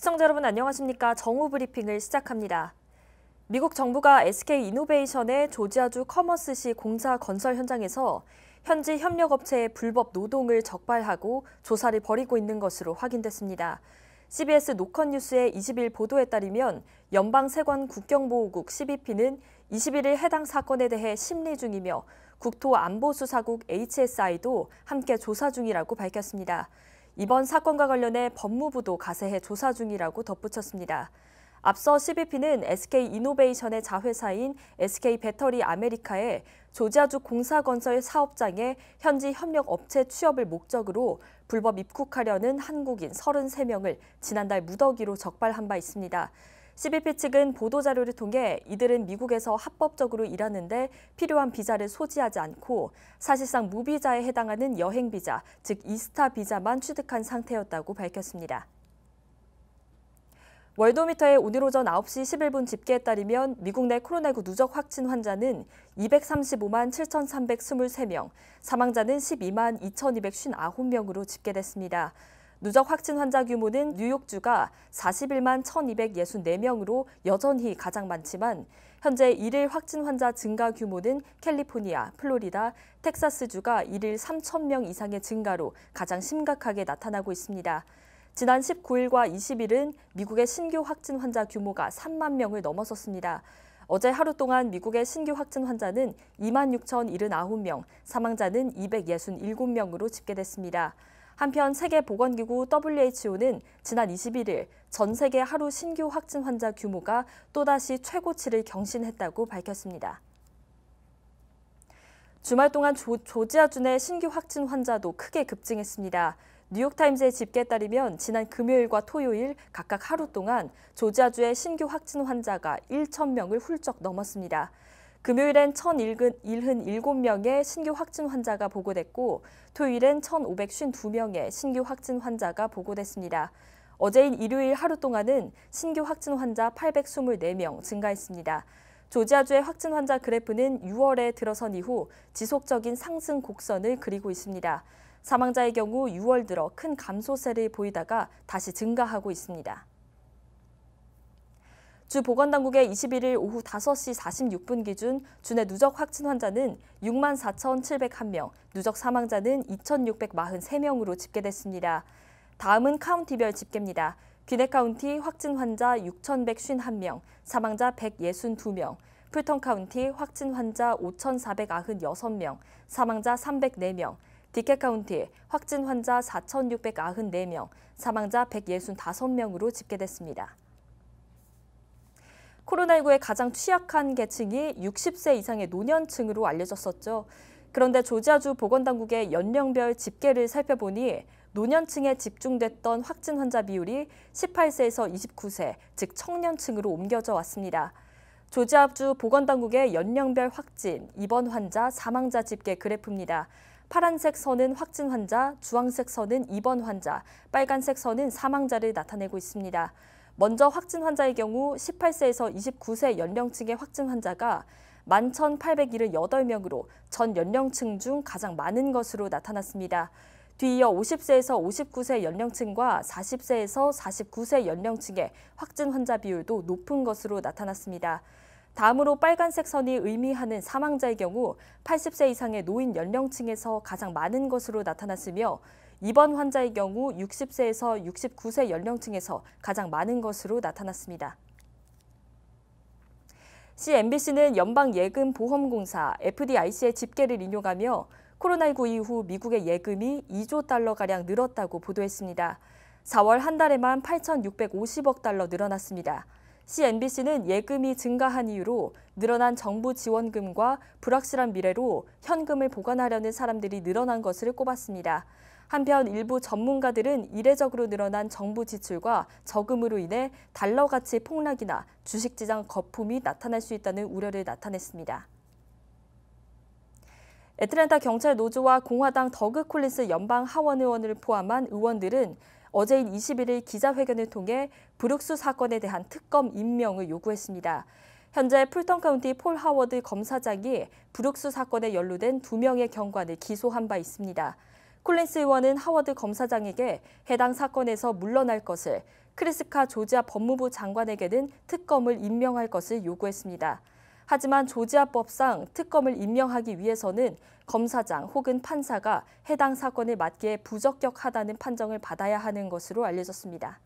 시청자 여러분 안녕하십니까? 정오 브리핑을 시작합니다. 미국 정부가 SK이노베이션의 조지아주 커머스시 공사 건설 현장에서 현지 협력업체의 불법 노동을 적발하고 조사를 벌이고 있는 것으로 확인됐습니다. CBS 노컷뉴스의 20일 보도에 따르면 연방세관 국경보호국 CBP는 21일 해당 사건에 대해 심리 중이며 국토안보수사국 HSI도 함께 조사 중이라고 밝혔습니다. 이번 사건과 관련해 법무부도 가세해 조사 중이라고 덧붙였습니다. 앞서 CBP는 SK이노베이션의 자회사인 SK배터리 아메리카에 조지아주 공사건설 사업장에 현지 협력업체 취업을 목적으로 불법 입국하려는 한국인 33명을 지난달 무더기로 적발한 바 있습니다. CBP 측은 보도자료를 통해 이들은 미국에서 합법적으로 일하는데 필요한 비자를 소지하지 않고 사실상 무비자에 해당하는 여행비자, 즉 이스타 비자만 취득한 상태였다고 밝혔습니다. 월도미터의 오늘 오전 9시 11분 집계에 따르면 미국 내 코로나19 누적 확진 환자는 235만 7,323명, 사망자는 12만 2,259명으로 집계됐습니다. 누적 확진 환자 규모는 뉴욕주가 41만 1,264명으로 여전히 가장 많지만 현재 일일 확진 환자 증가 규모는 캘리포니아, 플로리다, 텍사스주가 일일 3,000명 이상의 증가로 가장 심각하게 나타나고 있습니다. 지난 19일과 20일은 미국의 신규 확진 환자 규모가 3만 명을 넘어섰습니다. 어제 하루 동안 미국의 신규 확진 환자는 26,079명, 사망자는 267명으로 집계됐습니다. 한편 세계보건기구 WHO는 지난 21일 전 세계 하루 신규 확진 환자 규모가 또다시 최고치를 경신했다고 밝혔습니다. 주말 동안 조지아주 내 신규 확진 환자도 크게 급증했습니다. 뉴욕타임즈의 집계에 따르면 지난 금요일과 토요일 각각 하루 동안 조지아주의 신규 확진 환자가 1,000명을 훌쩍 넘었습니다. 금요일엔 1,077명의 신규 확진 환자가 보고됐고 토요일엔 1,552명의 신규 확진 환자가 보고됐습니다. 어제인 일요일 하루 동안은 신규 확진 환자 824명 증가했습니다. 조지아주의 확진 환자 그래프는 6월에 들어선 이후 지속적인 상승 곡선을 그리고 있습니다. 사망자의 경우 6월 들어 큰 감소세를 보이다가 다시 증가하고 있습니다. 주 보건당국의 21일 오후 5시 46분 기준 주내 누적 확진 환자는 6만 4,701명, 누적 사망자는 2,643명으로 집계됐습니다. 다음은 카운티별 집계입니다. 귀넷 카운티 확진 환자 6,151명, 사망자 162명, 풀턴 카운티 확진 환자 5,496명, 사망자 304명, 디켓 카운티 확진 환자 4,694명, 사망자 165명으로 집계됐습니다. 코로나19의 가장 취약한 계층이 60세 이상의 노년층으로 알려졌었죠. 그런데 조지아주 보건당국의 연령별 집계를 살펴보니 노년층에 집중됐던 확진 환자 비율이 18세에서 29세, 즉 청년층으로 옮겨져 왔습니다. 조지아주 보건당국의 연령별 확진, 입원 환자, 사망자 집계 그래프입니다. 파란색 선은 확진 환자, 주황색 선은 입원 환자, 빨간색 선은 사망자를 나타내고 있습니다. 먼저 확진 환자의 경우 18세에서 29세 연령층의 확진 환자가 11,878명으로 전 연령층 중 가장 많은 것으로 나타났습니다. 뒤이어 50세에서 59세 연령층과 40세에서 49세 연령층의 확진 환자 비율도 높은 것으로 나타났습니다. 다음으로 빨간색 선이 의미하는 사망자의 경우 80세 이상의 노인 연령층에서 가장 많은 것으로 나타났으며 입원 환자의 경우 60세에서 69세 연령층에서 가장 많은 것으로 나타났습니다. CNBC는 연방예금보험공사 FDIC의 집계를 인용하며 코로나19 이후 미국의 예금이 2조 달러가량 늘었다고 보도했습니다. 4월 한 달에만 8,650억 달러 늘어났습니다. CNBC는 예금이 증가한 이유로 늘어난 정부 지원금과 불확실한 미래로 현금을 보관하려는 사람들이 늘어난 것을 꼽았습니다. 한편 일부 전문가들은 이례적으로 늘어난 정부 지출과 저금으로 인해 달러 가치 폭락이나 주식시장 거품이 나타날 수 있다는 우려를 나타냈습니다. 애틀랜타 경찰 노조와 공화당 더그 콜린스 연방 하원 의원을 포함한 의원들은 어제인 21일 기자회견을 통해 브룩스 사건에 대한 특검 임명을 요구했습니다. 현재 풀턴 카운티 폴 하워드 검사장이 브룩스 사건에 연루된 2명의 경관을 기소한 바 있습니다. 콜린스 의원은 하워드 검사장에게 해당 사건에서 물러날 것을, 크리스카 조지아 법무부 장관에게는 특검을 임명할 것을 요구했습니다. 하지만 조지아법상 특검을 임명하기 위해서는 검사장 혹은 판사가 해당 사건을 맡기에 부적격하다는 판정을 받아야 하는 것으로 알려졌습니다.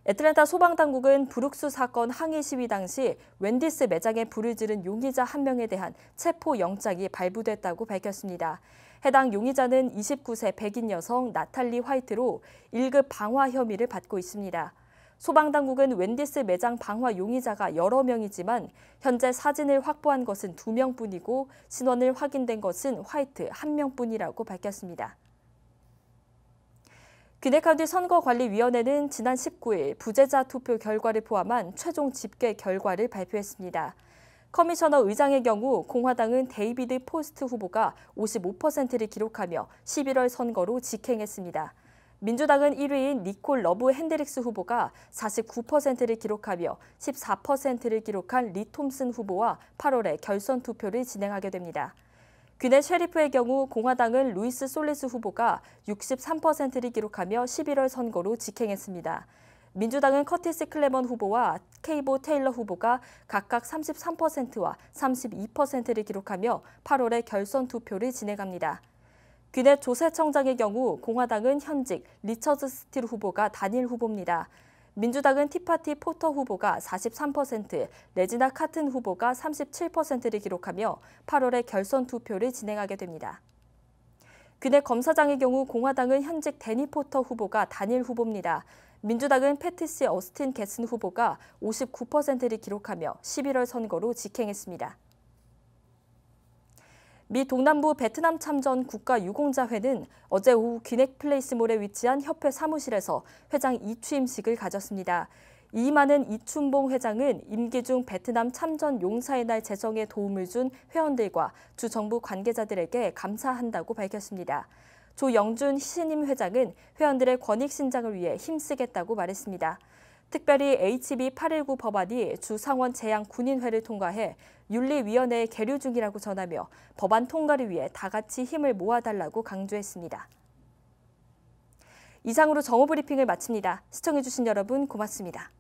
애틀랜타 소방당국은 브룩스 사건 항의 시위 당시 웬디스 매장에 불을 지른 용의자 한 명에 대한 체포영장이 발부됐다고 밝혔습니다. 해당 용의자는 29세 백인 여성 나탈리 화이트로 1급 방화 혐의를 받고 있습니다. 소방당국은 웬디스 매장 방화 용의자가 여러 명이지만 현재 사진을 확보한 것은 2명뿐이고 신원을 확인된 것은 화이트 1명뿐이라고 밝혔습니다. 귀네카운티 선거관리위원회는 지난 19일 부재자 투표 결과를 포함한 최종 집계 결과를 발표했습니다. 커미셔너 의장의 경우 공화당은 데이비드 포스트 후보가 55%를 기록하며 11월 선거로 직행했습니다. 민주당은 1위인 니콜 러브 핸드릭스 후보가 49%를 기록하며 14%를 기록한 리 톰슨 후보와 8월에 결선 투표를 진행하게 됩니다. 귀네 셰리프의 경우 공화당은 루이스 솔리스 후보가 63%를 기록하며 11월 선거로 직행했습니다. 민주당은 커티스 클레먼 후보와 케이보 테일러 후보가 각각 33%와 32%를 기록하며 8월에 결선 투표를 진행합니다. 귀네 조세청장의 경우 공화당은 현직 리처드 스틸 후보가 단일 후보입니다. 민주당은 티파티 포터 후보가 43%, 레지나 카튼 후보가 37%를 기록하며 8월에 결선 투표를 진행하게 됩니다. 귀네 검사장의 경우 공화당은 현직 데니 포터 후보가 단일 후보입니다. 민주당은 패티시 어스틴 게슨 후보가 59%를 기록하며 11월 선거로 직행했습니다. 미 동남부 베트남 참전 국가유공자회는 어제 오후 귀넥 플레이스몰에 위치한 협회 사무실에서 회장 이취임식을 가졌습니다. 이임하는 이춘봉 회장은 임기 중 베트남 참전 용사의 날 제정에 도움을 준 회원들과 주 정부 관계자들에게 감사한다고 밝혔습니다. 조영준 신임 회장은 회원들의 권익 신장을 위해 힘쓰겠다고 말했습니다. 특별히 HB 819 법안이 주 상원 재양 군인회를 통과해 윤리위원회에 계류 중이라고 전하며 법안 통과를 위해 다 같이 힘을 모아달라고 강조했습니다. 이상으로 정오브리핑을 마칩니다. 시청해주신 여러분 고맙습니다.